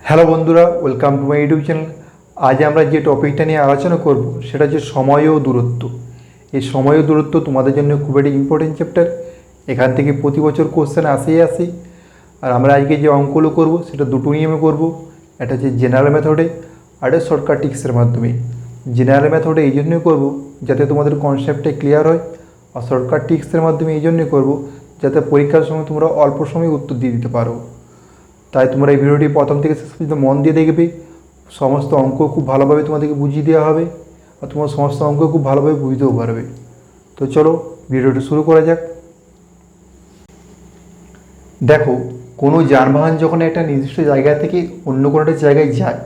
Hello বন্ধুরা, welcome to my YouTube channel. আজ আমরা যে টপিকটা নিয়ে আলোচনা করব সেটা হচ্ছে সময় ও দূরত্ব। এই সময় ও দূরত্ব তোমাদের জন্য খুব একটা ইম্পর্টেন্ট চ্যাপ্টার। এখান থেকে প্রতি বছর কোশ্চেন আসেই আসে। আর আমরা আজকে যে অঙ্কগুলো করব সেটা দুটো নিয়মে করব। একটা হচ্ছে জেনারেল মেথডে, আর একটা শর্টকাট ট্রিক্সের মাধ্যমে। জেনারেল মেথডে এই জন্যই করবো যাতে তোমাদের কনসেপ্টটা ক্লিয়ার হয়, আর শর্টকাট ট্রিক্সের মাধ্যমে এই জন্যই করবো যাতে পরীক্ষার সময় তোমরা অল্প সময়ে উত্তর দিয়ে দিতে পারো। তাই তোমরা এই ভিডিওটি প্রথম থেকে শেষ পর্যন্ত মন দিয়ে দেখবে। সমস্ত অঙ্ক খুব ভালোভাবে তোমাদেরকে বুঝিয়ে দেওয়া হবে, আর তোমার সমস্ত অঙ্ক খুব ভালোভাবে বুঝতেও পারবে। তো চলো ভিডিওটি শুরু করা যাক। দেখো, কোনো যানবাহন যখন একটা নির্দিষ্ট জায়গা থেকে অন্য কোনো একটা জায়গায় যায়,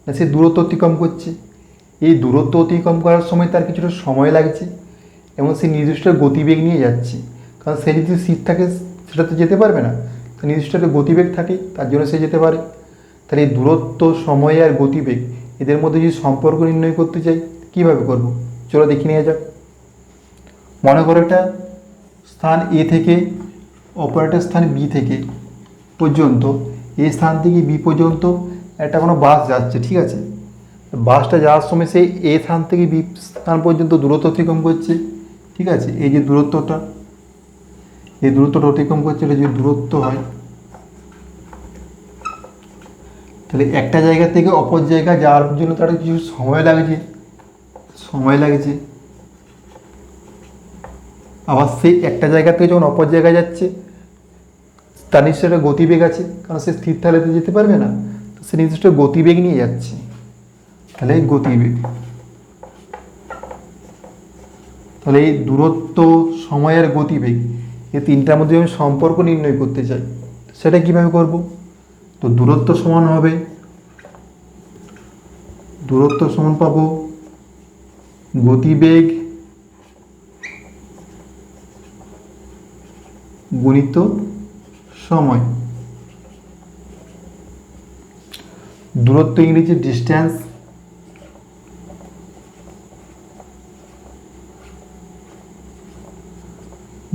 না সে দূরত্ব অতিক্রম করছে। এই দূরত্ব অতিক্রম করার সময় তার কিছুটা সময় লাগছে এবং সে নির্দিষ্ট গতিবেগ নিয়ে যাচ্ছে। কারণ সে যদি সিট থাকে সেটা তো যেতে পারবে না, নির্দিষ্ট একটা গতিবেগ থাকে, তার জন্য সে যেতে পারে। তাহলে এই দূরত্ব, সময় আর গতিবেগ এদের মধ্যে যদি সম্পর্ক নির্ণয় করতে চাই কীভাবে করব, চলো দেখে নেওয়া যাক। মনে করো একটা স্থান এ থেকে অপর একটা স্থান বি থেকে পর্যন্ত, এই স্থান থেকে বি পর্যন্ত একটা কোনো বাস যাচ্ছে, ঠিক আছে। বাসটা যাওয়ার সময় সে এ স্থান থেকে বি স্থান পর্যন্ত দূরত্ব অতিক্রম করছে, ঠিক আছে। এই যে দূরত্বটা, এই দূরত্বটা অতিক্রম করছে, এটা যদি দূরত্ব হয় তাহলে একটা জায়গা থেকে অপর জায়গা যাওয়ার জন্য তার কিছু সময় লাগছে। আবার সেই একটা জায়গা থেকে যখন অপর জায়গায় যাচ্ছে তার নিশ্চয় একটা গতিবেগ আছে, কারণ সে স্থির থালাতে যেতে পারবে না, তো সে নির্দিষ্ট গতিবেগ নিয়ে যাচ্ছে। তাহলে এই গতিবেগ, তাহলে এই দূরত্ব, সময় আর গতিবেগ এই তিনটার মধ্যে আমি সম্পর্ক নির্ণয় করতে চাই, সেটা কিভাবে করব। তো দূরত্ব সমান হবে, দূরত্ব সমান পাবো গতিবেগ গুণিত সময়। দূরত্ব ইংরেজি ডিস্ট্যান্স,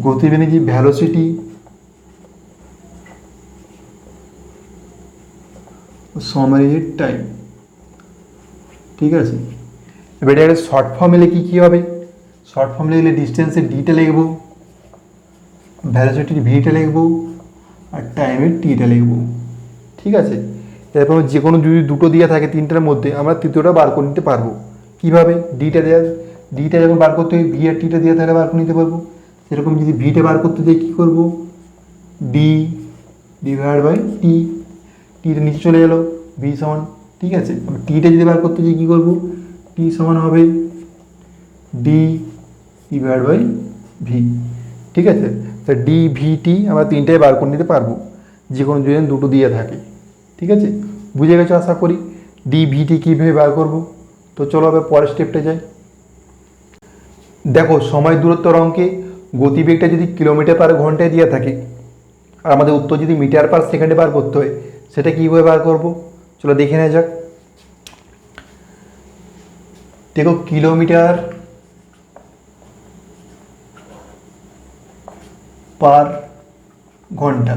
গতিবেগ ইংরেজি ভ্যালোসিটি, সময় ইংরেজি টাইম, ঠিক আছে। এবার এটা শর্ট ফর্ম এলে কী হবে, শর্ট ফর্ম লিখলে ডিস্টেন্সের ডিটা লিখবো, ভ্যালোসিটির ভিটা লিখবো, আর টাইমের টিটা লিখবো, ঠিক আছে। এরপর যে কোনো যদি দুটো দেওয়া থাকে তিনটার মধ্যে আমরা তৃতীয়টা বার করে নিতে পারবো। কীভাবে, ডিটা যখন বার করতে হয় ভি আর টিটা দেওয়া তাহলে বার করে নিতে পারবো। সেরকম যদি ভিটা বার করতে যাই কী করবো, ডি ডিভাইড বাই টি, টিটা নিচে চলে গেলো, ভি সমান, ঠিক আছে। টিটা যদি বার করতে যাই কী করবো, টি সমান হবে ডি ডিভাইড বাই ভি, ঠিক আছে। তা ডি ভি টি আমরা তিনটায় বার করে নিতে পারবো, যে কোনো যদি দুটো দিয়ে থাকে, ঠিক আছে। বুঝে গেছো আশা করি ডি ভি টি কীভাবে বার করবো। তো চলো আবার পরের স্টেপটা যাই। দেখো, সময় দূরত্বর অঙ্কে গতিবেগটা যদি কিলোমিটার পার ঘন্টায় দেওয়া থাকে আর আমাদের উত্তর যদি মিটার পার সেকেন্ডে বার করতে হয়, সেটা কীভাবে বার করবো চলো দেখে নেওয়া যাক। দেখো, কিলোমিটার পার ঘন্টা,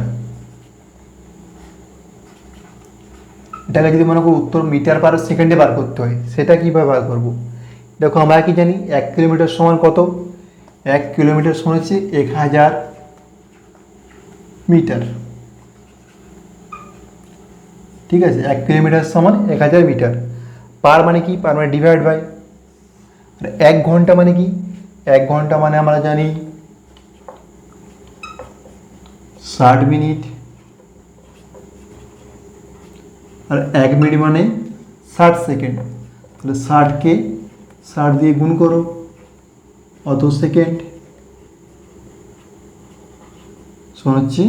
এটাকে যদি মনে করো উত্তর মিটার পার সেকেন্ডে বার করতে হয়, সেটা কীভাবে বার করব। দেখো, আমরা কি জানি 1 কিলোমিটার সমান কত, 1 কিলোমিটার সমান হচ্ছে 1000 মিটার, ঠিক আছে। 1 কিলোমিটার সমান 1000 মিটার। পার মানে কি, পার মানে ডিভাইড বাই। আর 1 ঘন্টা মানে কি, 1 ঘন্টা মানে আমরা জানি 60 মিনিট, আর 1 মিনিট মানে 60 সেকেন্ড। তাহলে 60কে 60 দিয়ে গুণ করো, অত সেকেন্ড সমান হচ্ছে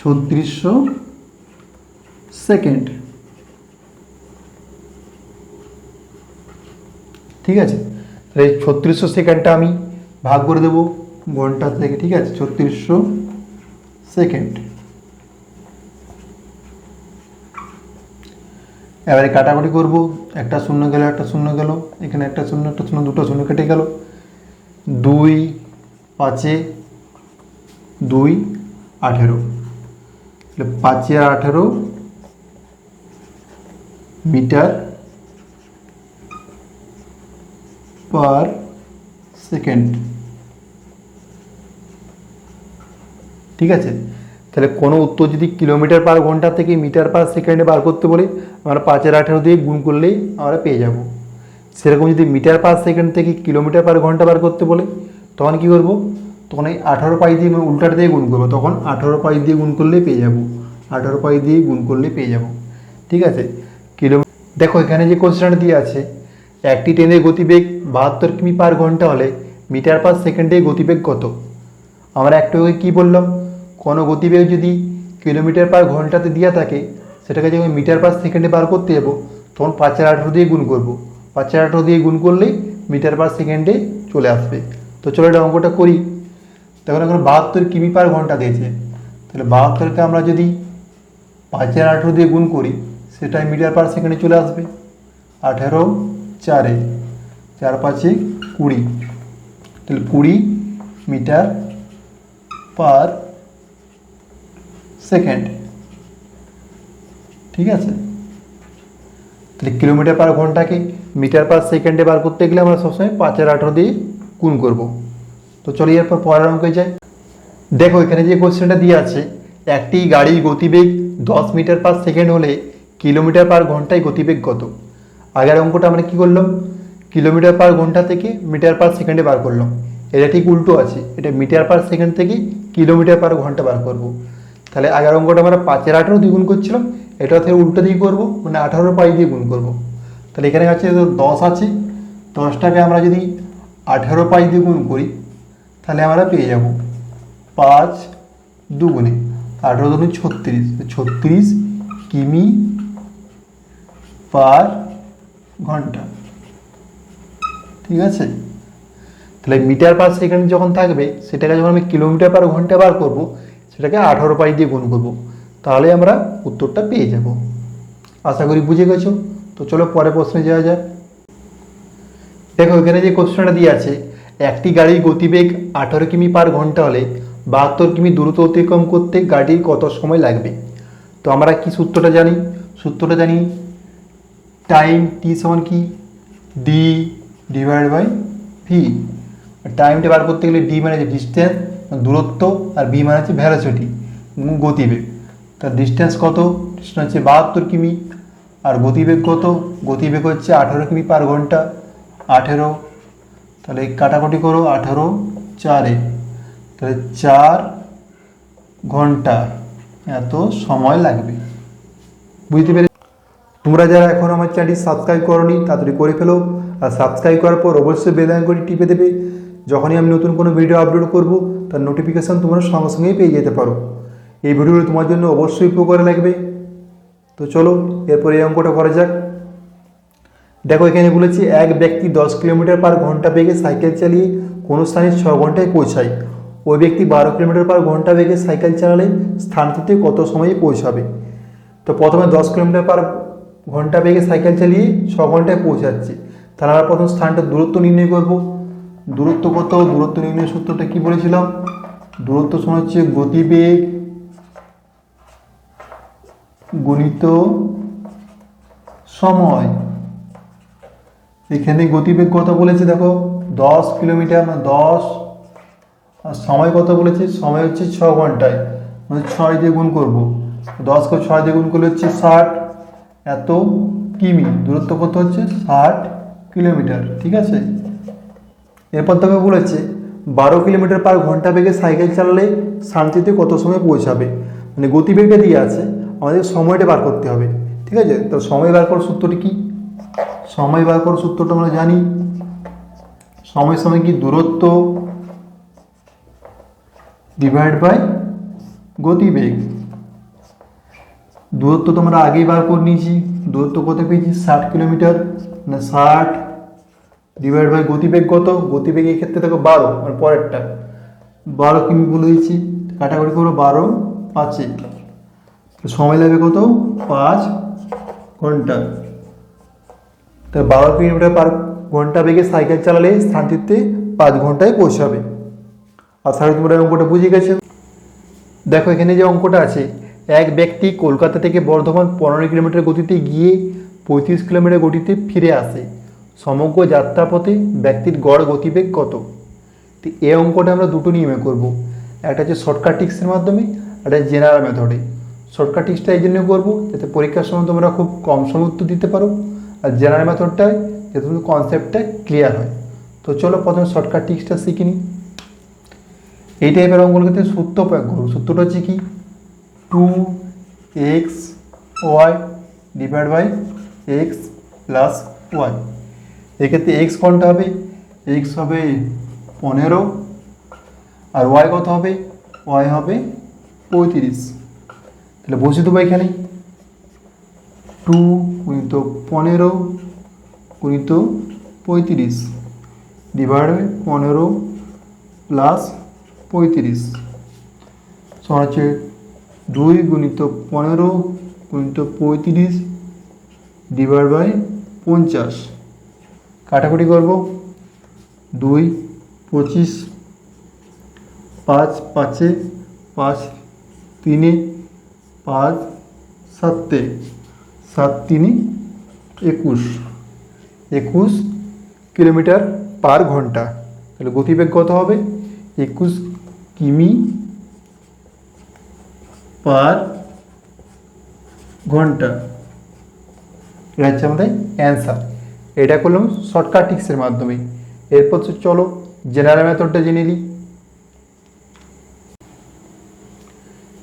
3600 সেকেন্ড, ঠিক আছে। তাহলে এই 3600 সেকেন্ডটা আমি ভাগ করে দেবো ঘন্টা থেকে, ঠিক আছে। 3600 সেকেন্ড, এবারে কাটাকুটি করবো, একটা শূন্য গেল, একটা শূন্য গেল, এখানে একটা শূন্য দুটো শূন্য কেটে গেল, 2 5 2 18, তাহলে 5 আর 18 মিটার পার সেকেন্ড। ঠিক আছে, তাহলে কোনো উত্তর যদি কিলোমিটার পার ঘন্টা থেকে মিটার পার সেকেন্ডে বার করতে বলে আমরা 5/18 দিয়ে গুণ করলেই আমরা পেয়ে যাব। সেরকম যদি মিটার পার সেকেন্ড থেকে কিলোমিটার পার ঘন্টা বার করতে বলে তখন কী করবো, তখন এই 18 পাই দিয়ে উল্টাটা দিয়ে গুণ করবো, তখন 18 পাই দিয়ে গুণ করলেই পেয়ে যাব, 18 পাই দিয়ে গুণ করলেই পেয়ে যাব। ঠিক আছে, দেখো এখানে যে কোশ্চেনটা দিয়ে আছে, একটি ট্রেনের গতিবেগ 72 কিমি পার ঘন্টা হলে মিটার পার সেকেন্ডে গতিবেগ কত? আমরা একটু আগে কী বললাম, কোনো গতিবেগ যদি কিলোমিটার পার ঘন্টাতে দেওয়া থাকে সেটাকে যখন মিটার পার সেকেন্ডে বার করতে যাবো তখন 5/18 দিয়ে গুণ করবো, 5/18 দিয়ে গুণ করলেই মিটার পার সেকেন্ডে চলে আসবে। তো চলো এটা অঙ্কটা করি। তখন এখন 72 কিমি পার ঘন্টা দিয়েছে, তাহলে 72কে আমরা যদি 5/18 দিয়ে গুণ করি সেটাই মিটার পার সেকেন্ডে চলে আসবে। 18 4 4 5 20, তাহলে 20 মিটার পার সেকেন্ড। ঠিক আছে, তাহলে কিলোমিটার পার ঘন্টাকে মিটার পার সেকেন্ডে বার করতে গেলে আমরা সবসময় 5/18 দিয়ে গুণ করব। তো চলো এরপর পরের অঙ্কে যাই। দেখো এখানে যে কোশ্চেনটা দিয়ে আছে, একটি গাড়ির গতিবেগ 10 মিটার পার সেকেন্ড হলে কিলোমিটার পার ঘন্টায় গতিবেগ কত? আগের অঙ্কটা আমরা কী করলাম, কিলোমিটার পার ঘন্টা থেকে মিটার পার সেকেন্ডে বার করলাম, এটা ঠিক উল্টো আছে, এটা মিটার পার সেকেন্ড থেকে কিলোমিটার পার ঘন্টা বার করব। তাহলে আগের অঙ্কটা আমরা 5/18 দিয়ে গুণ করছিলাম, এটা থেকে উল্টো দিয়ে করবো, মানে 18 পাই দিয়ে গুণ করব। তাহলে এখানে আছে 10 আছে, 10টাকে আমরা যদি 18 পাই দিয়ে গুণ করি তাহলে আমরা পেয়ে যাব 5 2 18 2 36, 36 কিমি পার ঘন্টা। ঠিক আছে, তাহলে মিটার পার সেকেন্ড যখন থাকবে সেটাকে যখন আমি কিলোমিটার পার ঘন্টা বার করব সেটাকে 18 পাই দিয়ে গুণ করব, তাহলে আমরা উত্তরটা পেয়ে যাব। আশা করি বুঝে গেছো। তো চলো পরের প্রশ্নে যাওয়া যাক। দেখো এখানে যে কোশ্চেনটা দিয়ে আছে, একটি গাড়ির গতিবেগ 18 কিমি পার ঘন্টা হলে 72 কিমি দূরত্ব অতিক্রম করতে গাড়ির কত সময় লাগবে? তো আমরা কি সূত্রটা জানি, সূত্রটা জানি টাইম টি সমান কি ডি ডিভাইড বাই ভি। টাইমটা বার করতে গেলে ডি মানে হচ্ছে ডিস্টেন্স দূরত্ব, আর ভি মানে হচ্ছে ভ্যালোসিটি গতিবেগ। তার ডিস্টেন্স কত, ডিস্টেন্স হচ্ছে 72 কিমি, আর গতিবেগ কত, গতিবেগ হচ্ছে 18 কিমি পার ঘন্টা। 18, তাহলে কাটাকুটি করো, 18 4, তাহলে 4 ঘন্টা এত সময় লাগবে। বুঝতে পেরে? তোমরা যারা এখন আমার চ্যানেলটি সাবস্ক্রাইব করোনি তাড়াতাড়ি করে ফেলো, আর সাবস্ক্রাইব করার পর অবশ্যই বেল আইকনটি টিপে দেবে, যখনই আমি নতুন কোনো ভিডিও আপলোড করব তার নোটিফিকেশান তোমরা সঙ্গে সঙ্গেই পেয়ে যেতে পারো। এই ভিডিওটি তোমার জন্য অবশ্যই উপকারে লাগবে। তো চলো এরপর এই অঙ্কটা করা যাক। দেখো এখানে বলেছি, এক ব্যক্তি 10 কিলোমিটার পার ঘন্টা বেগে সাইকেল চালিয়ে কোনো স্থানে 6 ঘন্টায় পৌঁছায়, ওই ব্যক্তি 12 কিলোমিটার পার ঘন্টা বেগে সাইকেল চালালে স্থানটিতে কত সময়ে পৌঁছাবে? তো প্রথমে 10 কিলোমিটার পার ঘন্টা বেগে সাইকেল চালিয়ে 6 ঘন্টায় পৌঁছাচ্ছে, তাহলে আমরা প্রথম স্থানটা দূরত্ব নির্ণয় করব। দূরত্ব কত, দূরত্ব নির্ণয় সূত্রটা কি বলেছিলাম, দূরত্ব সমান হচ্ছে গতিবেগ গুণিত সময়। এখানে গতিবেগ কত বলেছে, দেখো 10 কিলোমিটার, মানে 10, আর সময় কত বলেছে, সময় হচ্ছে 6 ঘন্টায়, মানে 6 দিয়ে গুণ করবো, 10কে 6 দিয়ে গুণ করলে হচ্ছে 60 এত কিমি, দূরত্ব কত হচ্ছে 60 কিলোমিটার। ঠিক আছে, এরপর তোকে বলেছে 12 কিলোমিটার পার ঘন্টা বেগে সাইকেল চালালে শান্তিতে কত সময় পৌঁছাবে, মানে গতিবেগটা দিয়ে আছে, আমাদের সময়টা বার করতে হবে। ঠিক আছে, তো সময় বার করার সূত্রটি কি, সময় বার করার সূত্রটা আমরা জানি, সময় সময় কি দূরত্ব ডিভাইড বাই গতিবেগ। দূরত্ব তো আমরা আগেই বার করে নিয়েছি, দূরত্ব কত পেয়েছি 60 কিলোমিটার, মানে 60 ডিভাইড বাই গতিবেগ কত, গতিবেগ এই ক্ষেত্রে দেখো 12, মানে পরেরটা 12 কিমি বলে দিচ্ছি, কাটাকুটি করবো 12 5, সময় লাগবে কত 5 ঘন্টা। তো 12 কিলোমিটার পার ঘন্টা বেগে সাইকেল চালালে স্থানটিতে 5 ঘন্টায় পৌঁছাবে। আশা করি তোমরা অঙ্কটা বুঝে গেছো। দেখো এখানে যে অঙ্কটা আছে, এক ব্যক্তি কলকাতা থেকে বর্ধমান 15 কিলোমিটার গতিতে গিয়ে 35 কিলোমিটার গতিতে ফিরে আসে, সমগ্র যাত্রাপথে ব্যক্তির গড় গতিবেগ কত? তো এই অঙ্কটা আমরা দুটো নিয়মে করব, একটা হচ্ছে শর্টকাট ট্রিক্সের মাধ্যমে, একটা জেনারেল মেথডে। শর্টকাট ট্রিক্সটা এই জন্য করবো যাতে পরীক্ষার সময় তোমরা খুব কম সময় উত্তর দিতে পারো, আর জেনারেল মেথডটায় যাতে তোমাদের কনসেপ্টটা ক্লিয়ার হয়। তো চলো প্রথমে শর্টকাট ট্রিক্সটা শিখে নিই। এই টাইপের অঙ্কগুলোর ক্ষেত্রে সূত্র প্রয়োগ করবো। সূত্রটা হচ্ছে কি, 2xy divide by x plus y. এক্ষেত্রে এক্স কোনটা হবে? এক্স হবে 15, আর ওয়াই কত হবে? ওয়াই হবে 35। তাহলে বসিয়ে দেবো এখানে 2 গুণিত 15 গুণিত 35 ডিভাইড বাই 15 প্লাস 35 সমান হচ্ছে 2 গুণিত 15 গুণিত 35 ডিভাইড বাই 50। কাটাকুটি করব, 2 25, 5 5 5 3 5 7 7 3 21 21 কিলোমিটার পার ঘন্টা। তাহলে গতিবেগ কত হবে? 21 কিমি পার ঘন্টা। এটা হচ্ছে আমাদের অ্যান্সার। এটা করলাম শর্টকাট ট্রিক্সের মাধ্যমে। এরপর চলো জেনারেল মেথডটা জেনে নিই।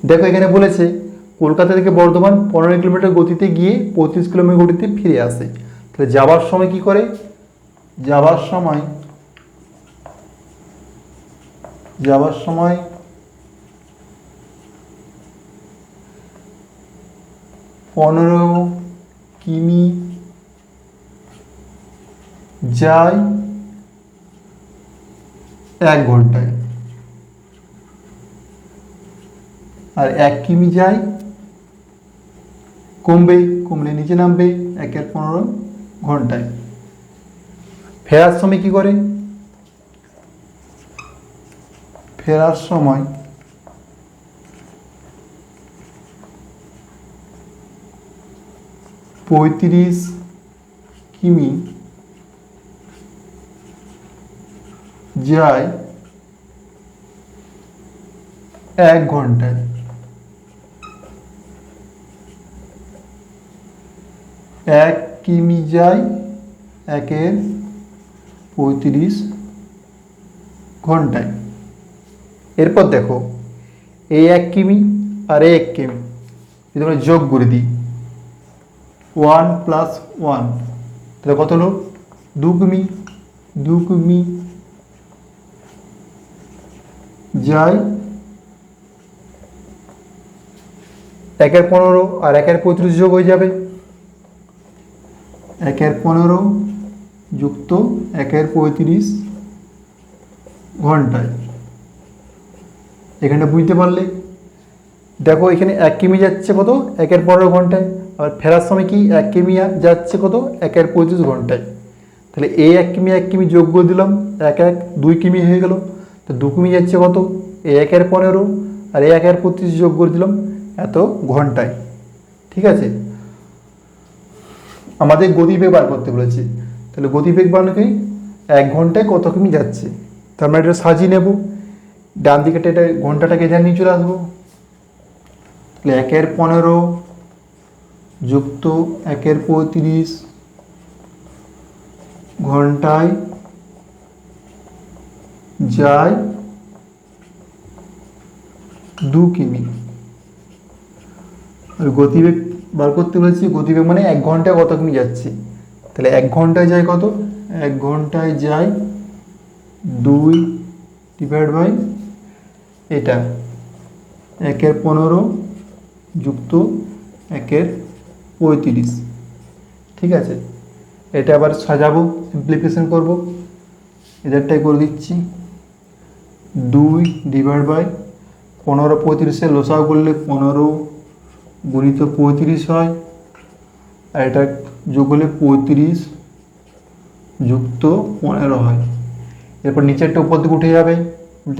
দেখো এখানে বলেছে কলকাতা থেকে বর্ধমান 15 কিলোমিটার গতিতে গিয়ে 35 কিলোমিটার গতিতে ফিরে আসে। তাহলে যাওয়ার সময় কি করে? যাওয়ার সময় 15 কিমি যায় 1 ঘন্টায়, আর 1 কিমি যায়, কমলে নিচে নামবে, 1 এর 15 ঘন্টায়। ফেরার সময় কি করে? ফেরার সময় 35 কিমি যায় 1 ঘন্টায়। 1 কিমি যায় 1 এর 35 ঘন্টায়। এরপর দেখো এই 1 কিমি আর 1 কিমি যদি আমরা যোগ করে দিই, 1 প্লাস 1, তাহলে কত হলো? 2 কিমি। 2 কিমি যায় 1 এর 15 আর 1 এর 35 যোগ হয়ে যাবে, 1 এর 15 যুক্ত 1 এর 35 ঘন্টায়। এখানে বুঝতে পারলে দেখো এখানে 1 কিমি যাচ্ছে কত? 1 এর 15 ঘন্টায়। আর ফেরার সময় কি 1 কিমি যাচ্ছে কত? 1 এর 35 ঘন্টায়। তাহলে এই 1 কিমি যোগ করে দিলাম, 2 কিমি হয়ে গেল। তো 2 কিমি যাচ্ছে কত? এই 1 এর 15 আর এই 1 এর 35 যোগ করে দিলাম এত ঘন্টায়। ঠিক আছে, আমাদের গতিবেগ বার করতে বলেছে। তাহলে গতিবেগ বানাকে 1 ঘন্টায় কত কিমি যাচ্ছে, তার আমরা এটা সাজিয়ে নেব। ডান দিকে এটা ঘন্টাটাকে এখানে নিয়ে চলে আসবো। তাহলে 1 এর 15 যুক্ত 1 এর 35 ঘন্টায় যায় 2 কিমি। আর গতিবেগ বার করতে বলেছি, গতিবেগ মানে 1 ঘন্টায় কত কিমি যাচ্ছে। তাহলে 1 ঘন্টায় যায় কত? 1 ঘন্টায় যায় 2 ডিভাইড বাই এটা 1 এর 15 যুক্ত 1 এর 35। ঠিক আছে, এটা আবার সাজাবো, সিম্পলিফিকেশন করব। এদেরটাই করে দিচ্ছি, 2 ডিভাইড বাই 15 35-এর লসাগু করলে 15 গুণিত 35 হয়, আর এটা যোগ করলে 35 যুক্ত 15 হয়। এরপর নিচেরটা উপর দিকে উঠে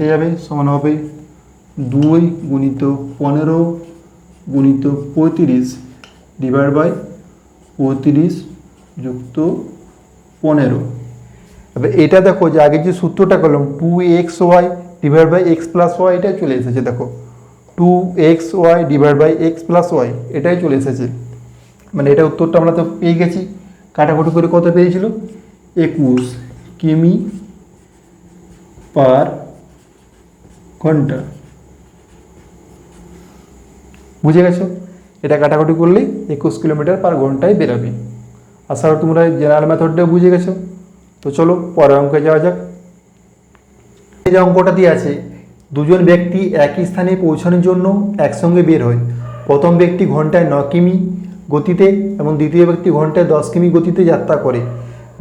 যাবে, সমান হবে 2 গুণিত 15 গুণিত 35 ডিভাইড বাই 35 যুক্ত 15। এবার এটা দেখো যে আগে যে সূত্রটা করলাম 2xy divide by x plus y, এটাই চলে এসেছে। দেখো 2xy divide by x plus y, এটাই চলে এসেছে। মানে এটা উত্তরটা আমরা তো পেয়ে গেছি। কাটাকুটি করে কত পেয়েছিল? 21 কিমি পার ঘন্টা। বুঝে গেছো? এটা কাটাকুটি করলেই 21 কিলোমিটার পার ঘন্টায় বেরোবে। আশা করি তোমরা জেনারেল মেথডটা বুঝে গেছো। তো চলো পরের অঙ্কে যাওয়া যাক। এই যে অঙ্কটা দিয়ে আছে, দুজন ব্যক্তি একই স্থানে পৌঁছানোর জন্য একসঙ্গে বের হয়। প্রথম ব্যক্তি ঘন্টায় 9 কিমি গতিতে এবং দ্বিতীয় ব্যক্তি ঘন্টায় 10 কিমি গতিতে যাত্রা করে।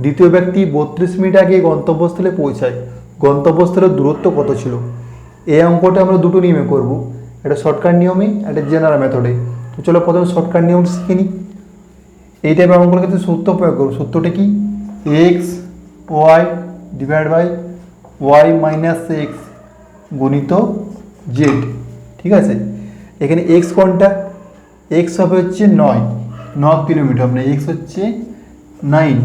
দ্বিতীয় ব্যক্তি 32 মিনিট আগে গন্তব্যস্থলে পৌঁছায়। গন্তব্যস্থলের দূরত্ব কত ছিল? এই অঙ্কটা আমরা দুটো নিয়মে করব, একটা শর্টকাট নিয়মে, একটা জেনারেল মেথডে। তো চলো প্রথমে শর্টকাট নিয়ম শিখে নিই। এই টাইপের অঙ্কগুলোর ক্ষেত্রে সূত্র প্রয়োগ করব। সূত্রটা কি? X y divide by y minus x গুণিত জেড। ঠিক আছে, এখানে এক্স কোনটা? এক্স হবে হচ্ছে 9 কিলোমিটার, মানে এক্স হচ্ছে 9।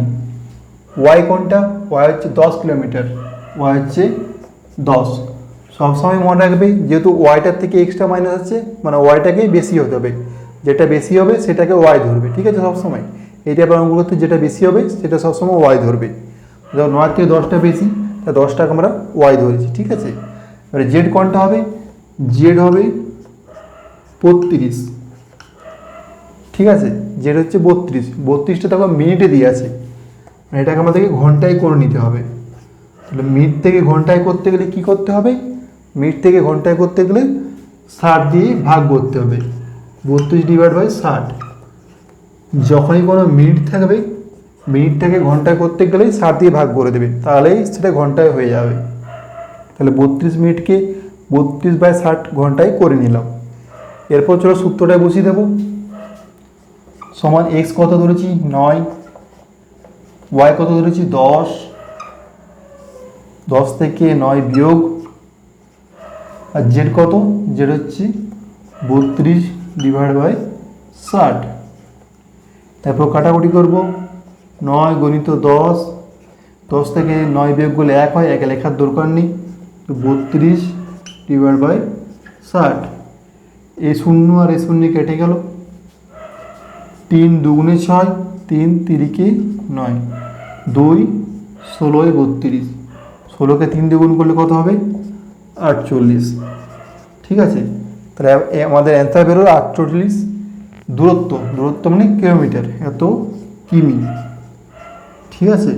ওয়াই কোনটা? ওয়াই হচ্ছে 10 কিলোমিটার, ওয়াই হচ্ছে 10। সবসময় মনে রাখবে যেহেতু ওয়াইটার থেকে এক্সটা মাইনাস আছে, মানে ওয়াইটাকে বেশি হতে হবে, যেটা বেশি হবে সেটাকে ওয়াই ধরবে। ঠিক আছে, সবসময় এই টাইপের অঙ্কগুলোতে যেটা বেশি হবে সেটা সবসময় ওয়াই ধরবে। ধরো 9 থেকে 10টা বেশি, তা 10টাকে আমরা ওয়াই ধরেছি। ঠিক আছে, এবারে জেড কোনটা হবে? জেড হবে 32। ঠিক আছে, জেড হচ্ছে 32টা দেখো মিনিটে দিয়ে আছে, মানে এটাকে আমাদেরকে ঘন্টায় করে নিতে হবে। তাহলে মিনিট থেকে ঘন্টায় করতে গেলে কি করতে হবে? মিনিট থেকে ঘন্টায় করতে গেলে 60 দিয়ে ভাগ করতে হবে। 32 ডিভাইড বাই 60। যখনই কোনো মিনিট থাকবে, মিনিটটাকে ঘন্টায় করতে গেলেই 60 দিয়ে ভাগ করে দেবে, তাহলেই সেটা ঘন্টায় হয়ে যাবে। তাহলে 32 মিনিটকে 32/60 ঘন্টায় করে নিলাম। এরপর চলো সূত্রটায় বসিয়ে দেবো। সমান এক্স কত ধরেছি? 9, ওয়াই কত ধরেছি? 10, 10 থেকে 9 বিয়োগ, আর জেড কত? জেড হচ্ছে 32 ডিভাইড বাই 60। তারপর কাটাকুটি করব। 9 গুণিত 10, 10 থেকে 9 বিয়োগ করলে 1 হয়, 1 লেখার দরকার নেই। তো 32 ডিভাইড বাই 60। এই শূন্য আর এই শূন্য কেটে গেল। 3 দুগুণে 6, 3 তিরিকে 9, 2 16 32। 16কে 3 দিয়ে গুণ করলে কত হবে? 48। ঠিক আছে, তাহলে আমাদের অ্যান্সার বেরোলো 48। দূরত্ব মানে কিলোমিটার, এত কিমি। ঠিক আছে,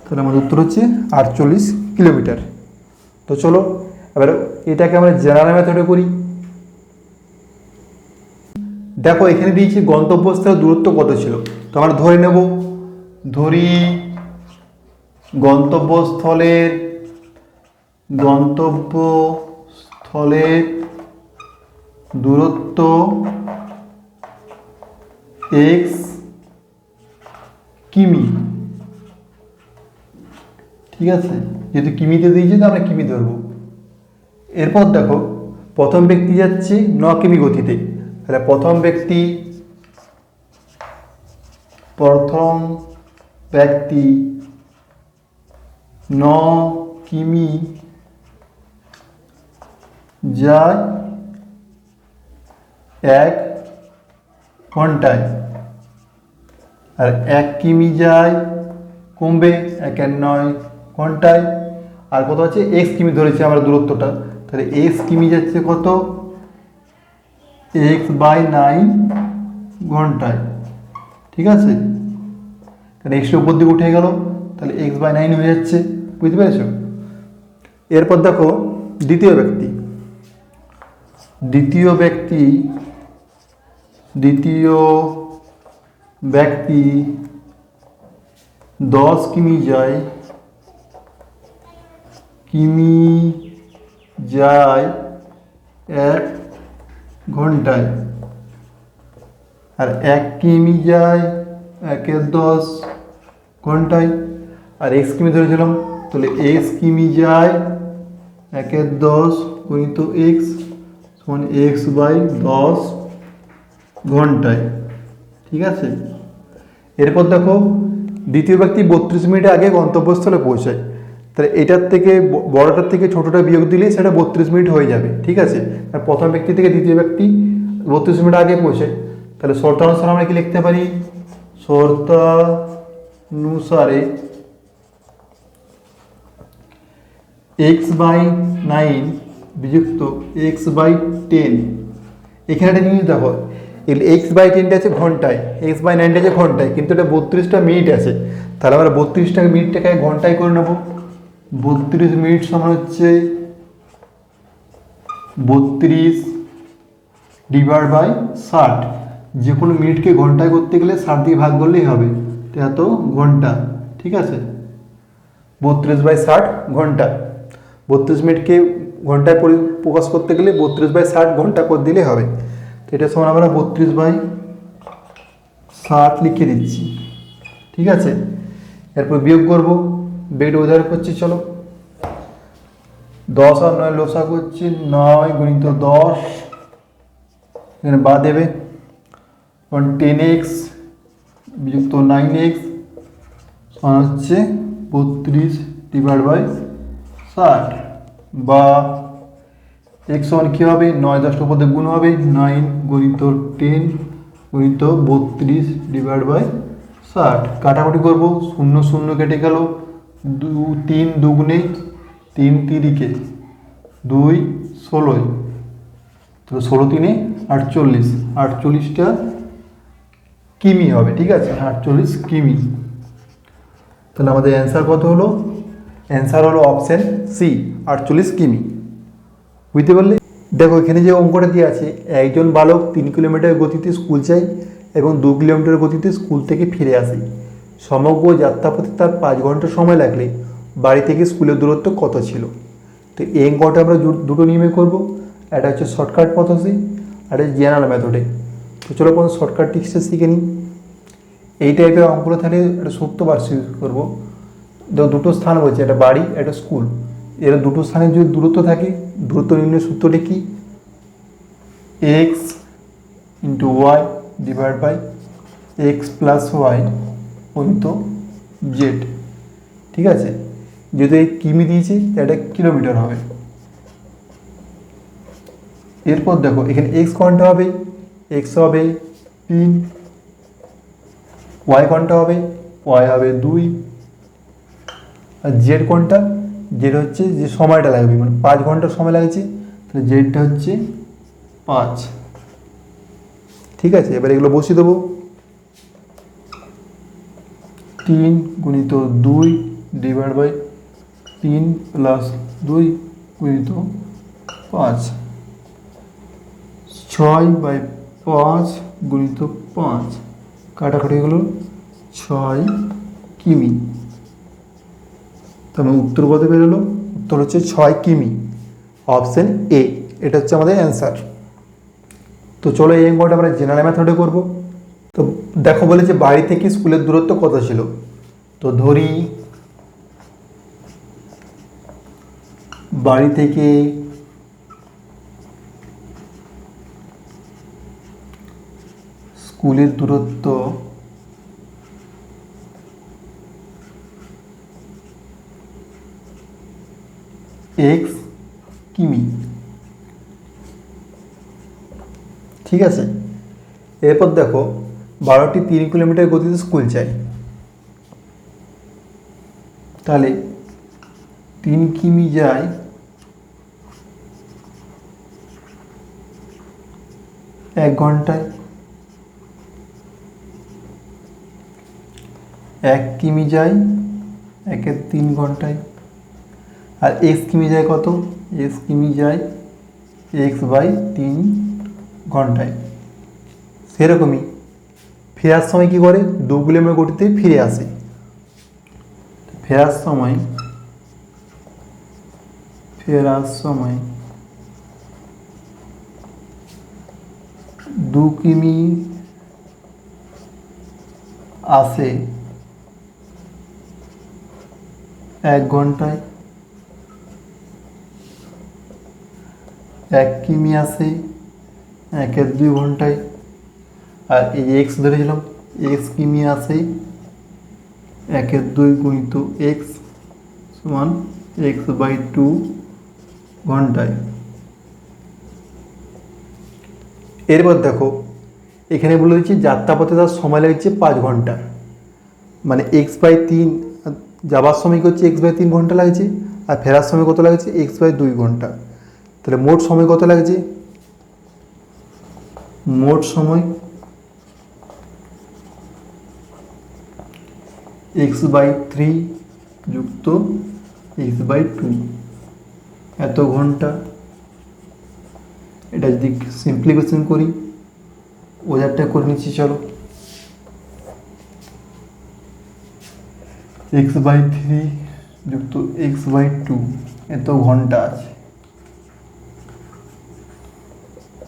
তাহলে আমাদের উত্তর হচ্ছে 48 কিলোমিটার। তো চলো এবার এটাকে আমরা জেনারেল মেথডে করি। দেখো এখানে দিয়েছি গন্তব্যস্থলের দূরত্ব কত ছিল, তো আমরা ধরে নেব, ধরি গন্তব্যস্থলের দূরত্ব x কিমি। ঠিক আছে, যেহেতু কিমিতে দিয়েছি তো আমরা কিমি ধরবো। এরপর দেখো প্রথম ব্যক্তি যাচ্ছে 9 কিমি গতিতে, তাহলে প্রথম ব্যক্তি 9 কিমি যায় 1 ঘন্টায়, আর 1 কিমি যায় কমবে 1/9 ঘন্টায়। আর কত আছে? এক্স কিমি ধরেছি আমরা দূরত্বটা, তাহলে এক্স কিমি যাচ্ছে কত? x/9 ঘন্টায়। ঠিক আছে, কারণ এক্সের উপর দিকে উঠে গেল, তাহলে x/9 হয়ে যাচ্ছে। বুঝতে পেরেছো? এরপর দেখো দ্বিতীয় ব্যক্তি 10 কিমি যায় 1 ঘন্টায়, আর 1 কিমি যায় 1/10 ঘন্টায়। আর এক্স কিমি ধরেছিলাম, তাহলে এক্স কিমি যায় 1/10 গুণিত এক্স সমান x/10 ঘন্টায়। ঠিক আছে, এরপর দেখো দ্বিতীয় ব্যক্তি 32 মিনিট আগে গন্তব্যস্থলে পৌঁছায়, তাহলে এটার থেকে বড়টার থেকে ছোটোটা বিয়োগ দিলেই সেটা 32 মিনিট হয়ে যাবে, ঠিক আছে। আর প্রথম ব্যক্তি থেকে দ্বিতীয় ব্যক্তি 32 মিনিট আগে পৌঁছায়, তাহলে শর্তানুসারে আমরা কি লিখতে পারি, শর্তানুসারে x/9 বিযুক্ত x/10। এখানে একটা জিনিস দেখো, x/10টা আছে ঘন্টায়, x/9টা আছে ঘন্টায়, কিন্তু এটা 32টা মিনিট আছে, তাহলে আমরা 32টা মিনিটটাকে ঘন্টায় করে নেবো। 32 মিনিট সমান হচ্ছে 32/60। যে কোনো মিনিটকে ঘন্টায় করতে গেলে 60 দিয়ে ভাগ করলেই হবে, তো এত ঘন্টা, ঠিক আছে। 32/60 ঘন্টা, 32 মিনিটকে ঘন্টায় প্রকাশ করতে গেলে 32/60 ঘন্টা করে দিলে হবে। তো এটা সমান আমরা 32/60 লিখে দিচ্ছি, ঠিক আছে। এরপর বিয়োগ করবো, বিয়োগটা উদাহরণ করছি, চলো। 10 আর 9 লসাগু হচ্ছে 9 গুণিত 10, এখানে বাদ দেবে 10x বিযুক্ত 9x সমান হচ্ছে 32/60, বা x সমান কী হবে, 9 10টার উপর গুণ হবে, 9 গুণিত 10 গুণিত 32/60। কাটাকুটি করবো, 0 0 কেটে গেল, 3 দুগুণে 3 তিরিকে 2 16, তো 16 3 48, 48টা কিমি হবে, ঠিক আছে, 48 কিমি। তাহলে আমাদের অ্যান্সার কত হলো, অ্যান্সার হলো অপশান সি, 48 কিমি। বুঝতে পারলে? দেখো এখানে যে অঙ্কটা দিয়ে আছে, একজন বালক 3 কিলোমিটার গতিতে স্কুল যায় এবং 2 কিলোমিটার গতিতে স্কুল থেকে ফিরে আসে। সমগ্র যাত্রাপথে তার 5 ঘন্টা সময় লাগলে বাড়ি থেকে স্কুলের দূরত্ব কত ছিল? তো এই অঙ্কটা আমরা দুটো নিয়মে করব, একটা হচ্ছে শর্টকাট পদ্ধতি আর একটা জেনারেল মেথডে। তো চলো প্রথম শর্টকাট টিক্সটা শিখে নিই। এই টাইপের অঙ্কগুলো থাকলে একটা সত্য বার্ষ ইউজ করবো। দুটো স্থান বলছে, একটা বাড়ি একটা স্কুল, এর দুটো স্থানের যদি দূরত্ব থাকে, দূরত্ব নির্ণয়ের সূত্রটি কি, x into y divide by x plus y গুণিত জেড, ঠিক আছে। যদি এই কিমি দিয়েছি এটা কিলোমিটার হবে। এরপর দেখো এখানে এক্স কোনটা হবে, এক্স হবে 3, ওয়াই কোনটা হবে, ওয়াই হবে 2, আর জেড কোনটা, জেড হচ্ছে যে সময়টা লাগবে, মানে 5 ঘন্টা সময় লাগছে, তাহলে জেডটা হচ্ছে 5, ঠিক আছে। এবার এগুলো বসিয়ে দেবো, 3 গুণিত 2 ডিভাইড বাই 3 প্লাস 2 গুণিত 5, 6/5 গুণিত 5, কাটাকাটি হলো 6 কিমি। তাহলে উত্তর কত বেরোলো, উত্তর হচ্ছে 6 কিমি, অপশান এ, এটা হচ্ছে আমাদের অ্যান্সার। তো চলো এই অঙ্কটা আমরা জেনারেল মেথডে করব। তো দেখো বলেছে বাড়ি থেকে স্কুলের দূরত্ব কত ছিল, তো ধরি বাড়ি থেকে স্কুলের দূরত্ব এক্স কিমি, ঠিক আছে। এরপর দেখো 12টি 3 কিলোমিটার গতিতে স্কুল চাই, তাহলে 3 কিমি যায় 1 ঘন্টায়, 1 কিমি যায় 1/3 ঘন্টায়, আর এক্স কিমি যায় কত, এক্স কিমি যায় x/3 ঘন্টায়। সেরকমই ফেরার সময় কি করে, 2 কিলোমিটার গতিতে ফিরে আসে, ফেরার সময় 2 কিমি আসে 1 ঘন্টায়, 1 কিমি আসে 1/2 ঘন্টায়, আর এই এক্স ধরেছিলাম এক্স কিমি আসে 1/2 গুণিত এক্স সমান x/2 ঘন্টায়। এরপর দেখো এখানে বলে দিচ্ছি যাত্রাপথে তার সময় লাগছে 5 ঘন্টা, মানে x/3 যাবার সময় হচ্ছে x/3 ঘন্টা লাগছে, আর ফেরার সময় কত লাগছে x/2 ঘন্টা। তাহলে মোট সময় কত লাগছে, মোট সময় x/3 যুক্ত x/2 এত ঘন্টা। এটা যদি সিম্পলিফিকেশন করি ওজারটা করে নিচ্ছি, চলো x/3 যুক্ত x/2 এত ঘন্টা আছে।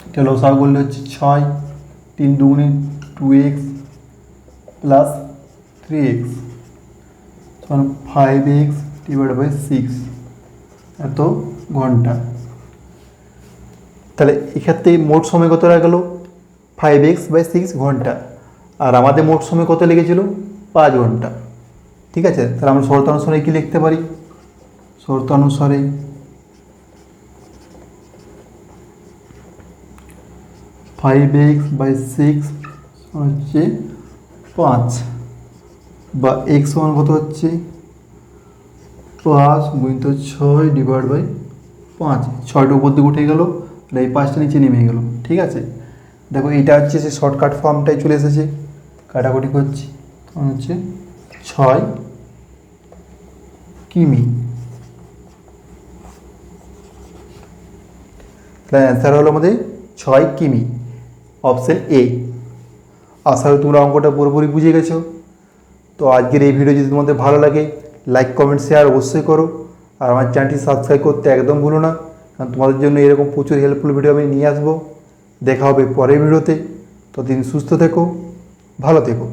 এটা লসাগু করলে হচ্ছে 6, 3 দুগুণে 2x প্লাস 3x সমান 5x ডিভাইড বাই 6 এত ঘন্টা। তাহলে এক্ষেত্রে মোট সময় কত গেল 5x/6 ঘন্টা, আর আমাদের মোট সময় কত লেগেছিল 5 ঘন্টা। ঠিক আছে, তাহলে আমরা শর্তানুসারে কি লিখতে পারি, শর্তানুসারে 5x/6 হচ্ছে 5, বা x সমান কত হচ্ছে 5 গুণিত 6 ডিভাইড বাই 5, 6টা উপর দিকে উঠে গেল, আর এই 5টা নিচে নেমে গেল। ঠিক আছে, দেখো এইটা হচ্ছে সে শর্টকাট ফর্মটাই চলে এসেছে, কাটাকুটি করছি তখন হচ্ছে 6 কিমি। তাহলে অ্যান্সার হলো আমাদের 6 কিমি, অপশন এ। আশা করি তোমরা অঙ্কটা পুরোপুরি বুঝে গেছো। তো আজকের এই ভিডিও যদি তোমাদের ভালো লাগে লাইক কমেন্ট শেয়ার অবশ্যই করো, আর আমার চ্যানেলটি সাবস্ক্রাইব করতে একদম ভুলো না, কারণ তোমাদের জন্য এরকম প্রচুর হেল্পফুল ভিডিও আমি নিয়ে আসবো। দেখা হবে পরের ভিডিওতে, ততদিন সুস্থ থেকো, ভালো থেকো।